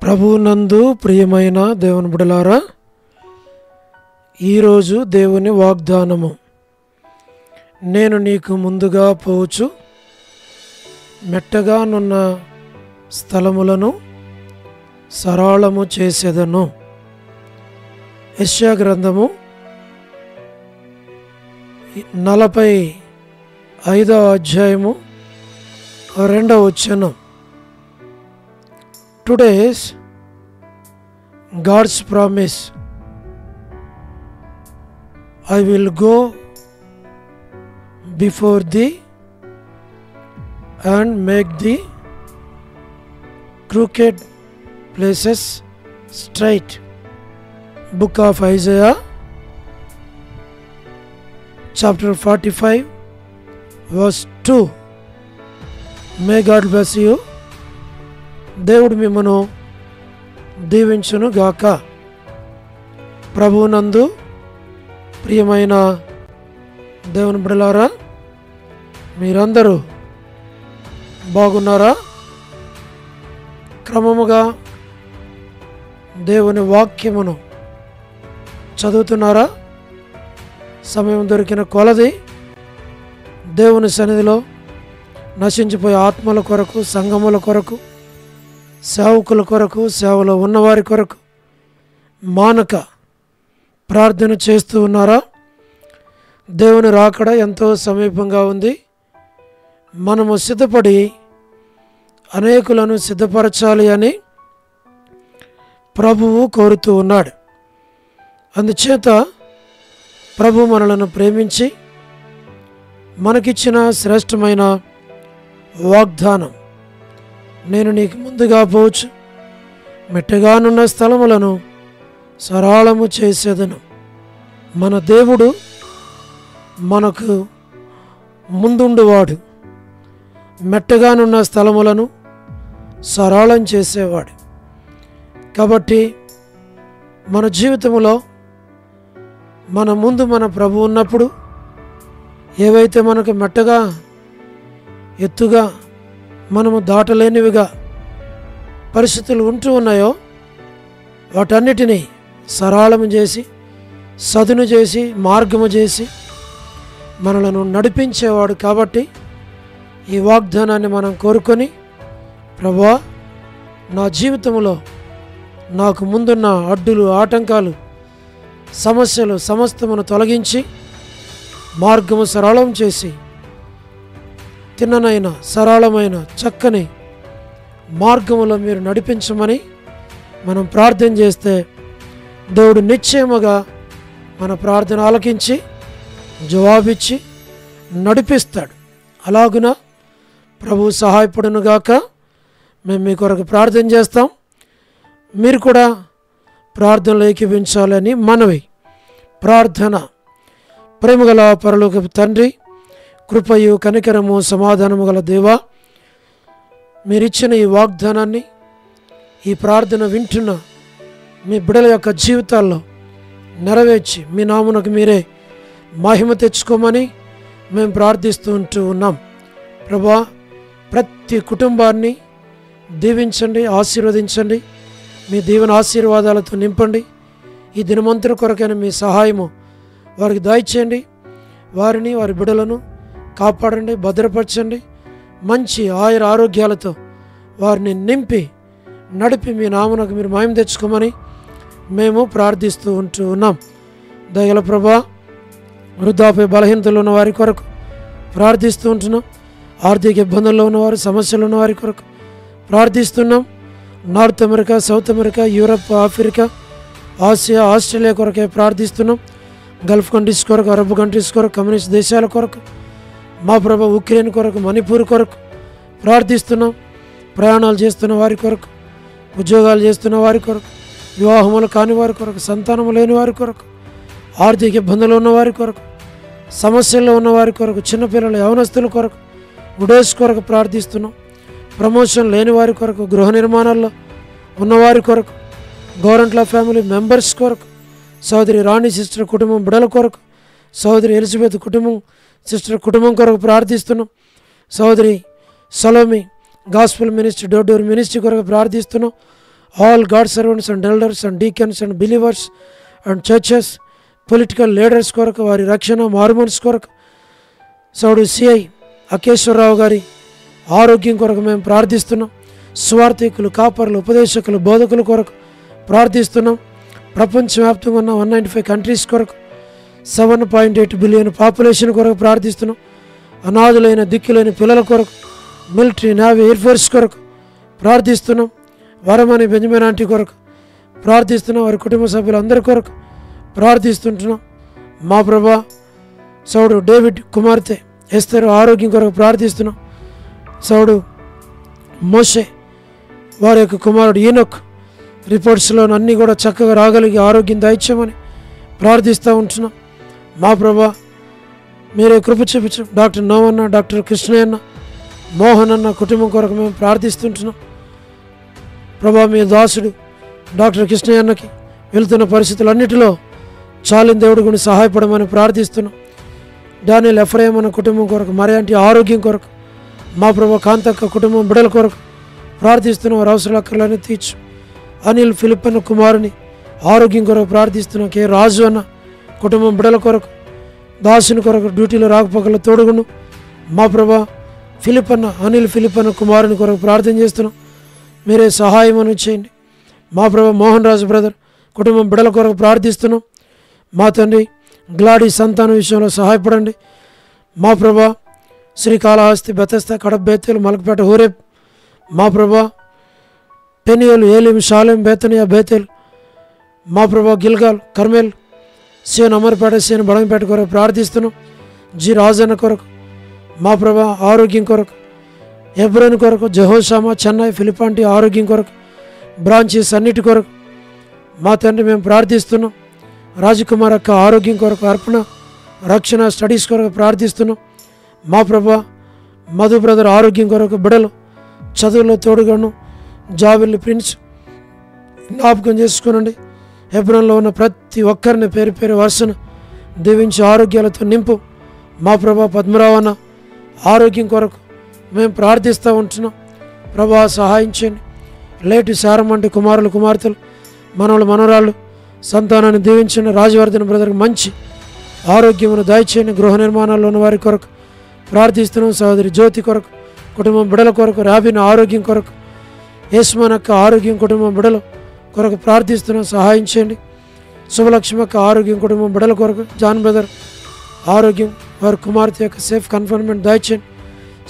ప్రభువునందు ప్రియమైన దేవుని బిడ్డలారా, ఈరోజు దేవుని వాగ్దానము. నేను నీకు ముందుగా పోవచ్చు, మెట్టగానున్న స్థలములను సరళము చేసేదను. యెషయా గ్రంథము 45వ అధ్యాయము 2వ వచనం. Today's God's promise, I will go before thee and make the crooked places straight. Book of Isaiah chapter 45 verse 2. May God bless you. దేవుడు మిమ్మను దీవించును గాక. ప్రభువునందు ప్రియమైన దేవుని బిడ్డలారా, మీరందరూ బాగున్నారా? క్రమముగా దేవుని వాక్యమును చదువుతున్నారా? సమయం దొరికిన కొలది దేవుని సన్నిధిలో నశించిపోయే ఆత్మల కొరకు, సంఘముల కొరకు, సేవకుల కొరకు, సేవలో ఉన్నవారి కొరకు మానక ప్రార్థన చేస్తూ ఉన్నారా? దేవుని రాకడ ఎంతో సమీపంగా ఉంది. మనము సిద్ధపడి అనేకులను సిద్ధపరచాలి అని ప్రభువు కోరుతూ ఉన్నాడు. అందుచేత ప్రభు మనలను ప్రేమించి మనకిచ్చిన శ్రేష్టమైన వాగ్దానం, నేను నీకు ముందుగా పోవచ్చు, మెట్టగానున్న స్థలములను సరళము చేసేదను. మన దేవుడు మనకు ముందుండువాడు, మెట్టగానున్న స్థలములను సరళం చేసేవాడు. కాబట్టి మన జీవితంలో మన ముందు మన ప్రభు ఉన్నప్పుడు ఏవైతే మనకు మెట్టగా, ఎత్తుగా, మనము దాటలేనివిగా పరిస్థితులు ఉంటూ ఉన్నాయో వాటన్నిటినీ సరళము చేసి, సదును చేసి, మార్గము చేసి మనలను నడిపించేవాడు. కాబట్టి ఈ వాగ్దానాన్ని మనం కోరుకొని, ప్రభువా, నా జీవితంలో నాకు ముందున్న అడ్డులు, ఆటంకాలు, సమస్యలు సమస్తమును తొలగించి మార్గము సరళం చేసి తిన్ననైన సరళమైన చక్కని మార్గములో మీరు నడిపించమని మనం ప్రార్థన చేస్తే దేవుడు నిశ్చయముగా మన ప్రార్థన ఆలకించి జవాబిచ్చి నడిపిస్తాడు. అలాగున ప్రభు సహాయపడునుగాక. మేము మీ కొరకు ప్రార్థన చేస్తాం. మీరు కూడా ప్రార్థనలు ఏకీభించాలని మనవి. ప్రార్థన. ప్రేమగల పరలోకపు తండ్రి, కృపయు కనికరము సమాధానము గల దేవా, మీరిచ్చిన ఈ వాగ్దానాన్ని, ఈ ప్రార్థన వింటున్న మీ బిడ్డల యొక్క జీవితాల్లో నెరవేర్చి మీ నామునకు మీరే మహిమ తెచ్చుకోమని మేము ప్రార్థిస్తూ ఉన్నాం. ప్రభా, ప్రతి కుటుంబాన్ని దీవించండి, ఆశీర్వదించండి. మీ దీవెన ఆశీర్వాదాలతో నింపండి. ఈ దినమంతటి కొరకైన మీ సహాయము వారికి దయచేయండి. వారిని, వారి బిడ్డలను కాపాడండి, భద్రపరచండి. మంచి ఆయుర ఆరోగ్యాలతో వారిని నింపి నడిపి మీ నామునకు మీరు మహిమ తెచ్చుకోమని మేము ప్రార్థిస్తూ ఉన్నాం. దయగల ప్రభా, వృద్ధాప్య బలహీనతలు ఉన్న వారి కొరకు ప్రార్థిస్తూ ఉంటున్నాం. ఆర్థిక ఇబ్బందుల్లో ఉన్నవారు, సమస్యలు ఉన్న వారి కొరకు ప్రార్థిస్తున్నాం. North America, south America, Europe, Africa, Asia, Australia కొరకే ప్రార్థిస్తున్నాం. గల్ఫ్ కంట్రీస్ కొరకు, అరబ్ కంట్రీస్ కొరకు, కమ్యూనిస్ట్ దేశాల కొరకు, మా ప్రభు ఉక్రెయిన్ కొరకు, మణిపూర్ కొరకు ప్రార్థిస్తున్నాం. ప్రయాణాలు చేస్తున్న వారి కొరకు, ఉద్యోగాలు చేస్తున్న వారి కొరకు, వివాహములు కాని వారి కొరకు, సంతానము లేని వారి కొరకు, ఆర్థిక ఇబ్బందులు ఉన్న వారి కొరకు, సమస్యల్లో ఉన్న వారి కొరకు, చిన్నపిల్లల యవనస్తుల కొరకు, విడోస్ కొరకు ప్రార్థిస్తున్నాం. ప్రమోషన్ లేని వారి కొరకు, గృహ నిర్మాణాల్లో ఉన్నవారి కొరకు, గవర్నమెంట్ ఫ్యామిలీ మెంబర్స్ కొరకు, సోదరి రాణి సిస్టర్ కుటుంబం బిడల కొరకు, సోదరి ఎలిజబెత్ కుటుంబం సిస్టర్ కుటుంబం కొరకు ప్రార్థిస్తున్నాం. సోదరి Salomi gospel ministry, door ministry కొరకు ప్రార్థిస్తున్నాం. all God servants and elders and deacons and believers and churches, political leaders కొరకు, వారి రక్షణ, మారుమనసు కొరకు, సౌడు సిఐ అకేశ్వరరావు గారి ఆరోగ్యం కొరకు మేము ప్రార్థిస్తున్నాం. స్వార్థికులు, కాపర్లు, ఉపదేశకులు, బోధకుల కొరకు ప్రార్థిస్తున్నాం. ప్రపంచవ్యాప్తంగా ఉన్న 195 కంట్రీస్ కొరకు, 7.8 బిలియన్ పాపులేషన్ కొరకు ప్రార్థిస్తున్నాం. అనాథులైన దిక్కులేని పిల్లల కొరకు, మిలిటరీ, నేవీ, ఎయిర్ ఫోర్స్ కొరకు ప్రార్థిస్తున్నాం. వరమణి బెంజమిన్ ఆంటీ కొరకు ప్రార్థిస్తున్నాం. వారి కుటుంబ సభ్యులందరి కొరకు ప్రార్థిస్తుంటున్నాం. మా ప్రభా సౌడు డేవిడ్ కుమార్తె ఎస్తరు ఆరోగ్యం కొరకు ప్రార్థిస్తున్నాం. సౌడు మోషే వారి యొక్క కుమారుడు ఈనోక్ రిపోర్ట్స్లో అన్నీ కూడా చక్కగా రాగలిగి ఆరోగ్యం దయచేయమని ప్రార్థిస్తూ ఉంటున్నాం. మా ప్రభా మీరే కృప చూపించు. డాక్టర్ నోమన్న, డాక్టర్ కృష్ణయ్యన్న, మోహన్ అన్న కుటుంబం కొరకు మేము ప్రార్థిస్తుంటున్నాం. ప్రభా మీ దాసుడు డాక్టర్ కృష్ణయ్యన్నకి వెళ్తున్న పరిస్థితులన్నిటిలో చాలిన దేవుడు గురించి సహాయపడమని ప్రార్థిస్తున్నాం. డానియల్ ఎఫ్రాయిం అన్న కుటుంబం కొరకు, మరియాంటి ఆరోగ్యం కొరకు, మా ప్రభా కాంతక్క కుటుంబం బిడల కొరకు ప్రార్థిస్తున్నాం. వారి అవసరాలు అక్కర్లని తీర్చు. అనిల్ ఫిలిప్ అన్న కుమారుని ఆరోగ్యం కొరకు ప్రార్థిస్తున్నాం. కే రాజు అన్న కుటుంబం బిడల కొరకు, దాసుని కొరకు డ్యూటీలో రాకపోకల తోడుగును. మా ప్రభా ఫిలిప్ అన్న, అనిల్ ఫిలిప్ అన్న కుమారుని కొరకు ప్రార్థన చేస్తున్నాం. మీరే సహాయం అని చేయండి. మా ప్రభా మోహన్ రాజు బ్రదర్ కుటుంబం బిడల కొరకు ప్రార్థిస్తున్నాం. మా తండ్రి గ్లాడీ సంతానం విషయంలో సహాయపడండి. మా ప్రభా శ్రీకాళహస్తి, బెతస్తా, కడప, బేతేలు, మలకపేట, హోరేబ్, మా ప్రభా పెనియలు, ఏలిం, షాలేం, బేతనియా, బేతేలు, మా ప్రభా గిల్గాల్, కర్మేల్, సేన్ అమర్పేట, సేన్ బడంపేట కొరకు ప్రార్థిస్తున్నాం. జి రాజన్న కొరకు, మా ప్రభా ఆరోగ్యం కొరకు, హెబ్రోన్ కొరకు, జెహోషామా, చెన్నై, ఫిలిపాంటి ఆరోగ్యం కొరకు, బ్రాంచెస్ అన్నిటి కొరకు మా తండ్రి మేము ప్రార్థిస్తున్నాం. రాజకుమార్ అక్క ఆరోగ్యం కొరకు, అర్పణ రక్షణ స్టడీస్ కొరకు ప్రార్థిస్తున్నాం. మా ప్రభా మధు బ్రదర్ ఆరోగ్యం కొరకు, బిడలు చదువులో తోడుగాను, జాబిల్లి ప్రిన్స్ జ్ఞాపకం చేసుకునండి. హెబ్రోన్లో ఉన్న ప్రతి ఒక్కరిని పేరు పేరు వరుసను దీవించి ఆరోగ్యాలతో నింపు. మా ప్రభా పద్మరావన్న ఆరోగ్యం కొరకు మేము ప్రార్థిస్తూ ఉంటున్నాం. ప్రభా సహాయం చేయండి. లేటు శారమంటి కుమారులు, కుమార్తెలు, మనవలు, మనవరాళ్ళు సంతానాన్ని దీవించండి. రాజవర్ధన్ బ్రదర్కి మంచి ఆరోగ్యమును దయచేయండి. గృహ నిర్మాణాల్లో ఉన్న వారి కొరకు ప్రార్థిస్తున్నాం. సహోదరి జ్యోతి కొరకు, కుటుంబం బిడల కొరకు, రాబిన ఆరోగ్యం కొరకు, యేస్మాన్ అక్క ఆరోగ్యం, కుటుంబం బిడల కొరకు ప్రార్థిస్తున్నాం. సహాయం చేయండి. శుభలక్ష్మి అక్క ఆరోగ్యం, కుటుంబం బిడల కొరకు, జాన్ బ్రదర్ ఆరోగ్యం, వారి కుమార్తె యొక్క సేఫ్ కన్ఫర్మెంట్ దయచేయండి.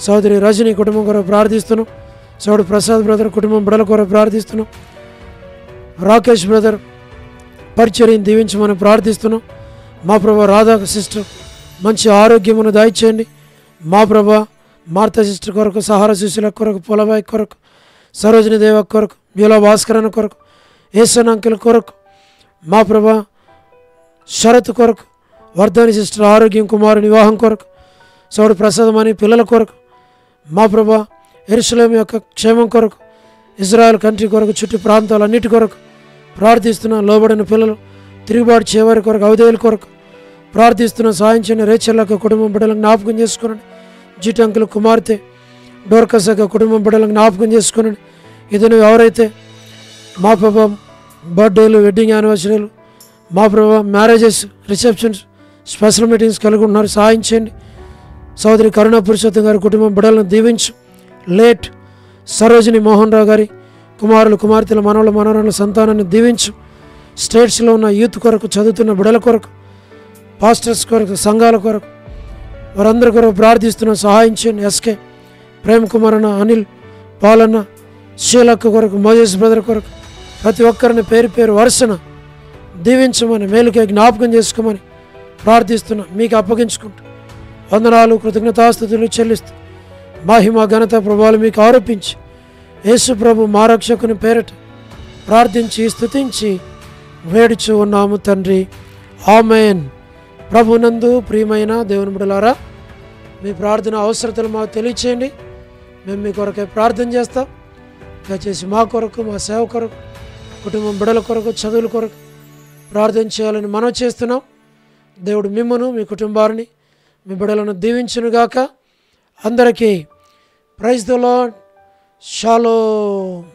సహోదరి రజని కుటుంబం కొరకు ప్రార్థిస్తున్నాం. సోడు ప్రసాద్ బ్రదర్ కుటుంబం బిడల కొరకు ప్రార్థిస్తున్నాం. రాకేష్ బ్రదర్ పరిచర్యను దీవించమని ప్రార్థిస్తున్నాం. మా ప్రభా రాధా సిస్టర్ మంచి ఆరోగ్యమును దయచేయండి. మా ప్రభా మార్తా సిస్టర్ కొరకు, సహార శిశుల కొరకు, పొలబాయి కొరకు, సరోజిని దేవ కొరకు, మ్యూలా భాస్కరణ కొరకు, ఏసన్ అంకుల్ కొరకు, మా ప్రభా శరత్ కొరకు, వర్ధని సిస్టర్ ఆరోగ్యం, కుమారుని వివాహం కొరకు, సోడు ప్రసాదమని పిల్లల కొరకు, మా ప్రభా యెరూషలేము యొక్క క్షేమం కొరకు, ఇజ్రాయెల్ కంట్రీ కొరకు, చుట్టూ ప్రాంతాలన్నిటి కొరకు ప్రార్థిస్తున్నాం. లోబడిన పిల్లలు తిరుగుబాటు చేయవారి కొరకు, అవధేయుల కొరకు ప్రార్థిస్తున్నాం. సాయం చేయని రేచర్లకు కుటుంబం బిడ్డలకు జ్ఞాపకం చేసుకోనండి. జీటంకుల కుమార్తె డోర్కసక కుటుంబం బిడ్డలకు జ్ఞాపకం చేసుకోనండి. ఇతను ఎవరైతే మా ప్రభా బర్త్డేలు, వెడ్డింగ్ యానివర్సరీలు, మా ప్రభా మ్యారేజెస్, రిసెప్షన్స్, స్పెషల్ మీటింగ్స్ కలిగి ఉన్నారు, సాయం చేయండి. సోదరి కరుణా పురుషోత్తం గారి కుటుంబం బిడ్డలను దీవించు. లేట్ సరోజిని మోహన్ రావు గారి కుమారులు, కుమార్తెల, మనవల, మనవరాల సంతానాన్ని దీవించు. స్టేట్స్లో ఉన్న యూత్ కొరకు, చదువుతున్న బిడ్డల కొరకు, పాస్టర్స్ కొరకు, సంఘాల కొరకు, వారందరి కొరకు ప్రార్థిస్తున్న సహాయం చేయండి. ఎస్కే ప్రేమ్ కుమార్ అన్న, అనిల్, పాలన్న, షీలక్క కొరకు, మోజేస్ బ్రదర్ కొరకు ప్రతి ఒక్కరిని పేరు పేరు వరుసన దీవించమని, మేలుకే జ్ఞాపకం చేసుకోమని ప్రార్థిస్తున్నా. మీకు అప్పగించుకుంటూ వందనాలు, కృతజ్ఞతాస్తుతులు చెల్లిస్తూ మహిమ, ఘనత, ప్రభావాలు మీకు ఆరోపించి యేసు ప్రభు మా రక్షకుని పేరట ప్రార్థించి స్తుతించి వేడుచు ఉన్నాము తండ్రి. ఆమేన్. ప్రభునందు ప్రియమైన దేవుని బిడ్డలారా, మీ ప్రార్థన అవసరతలు మాకు తెలియచేయండి. మేము మీ కొరకే ప్రార్థన చేస్తాం. దయచేసి మా కొరకు, మా సేవ కొరకు, కుటుంబం బిడ్డల కొరకు, చదువుల కొరకు ప్రార్థన చేయాలని మనం చేస్తున్నాం. దేవుడు మిమ్మను, మీ కుటుంబాన్ని, మీ బిడ్డలను దీవించునుగాక. అందరికీ ప్రైజ్ ద లార్డ్. షాలోమ్.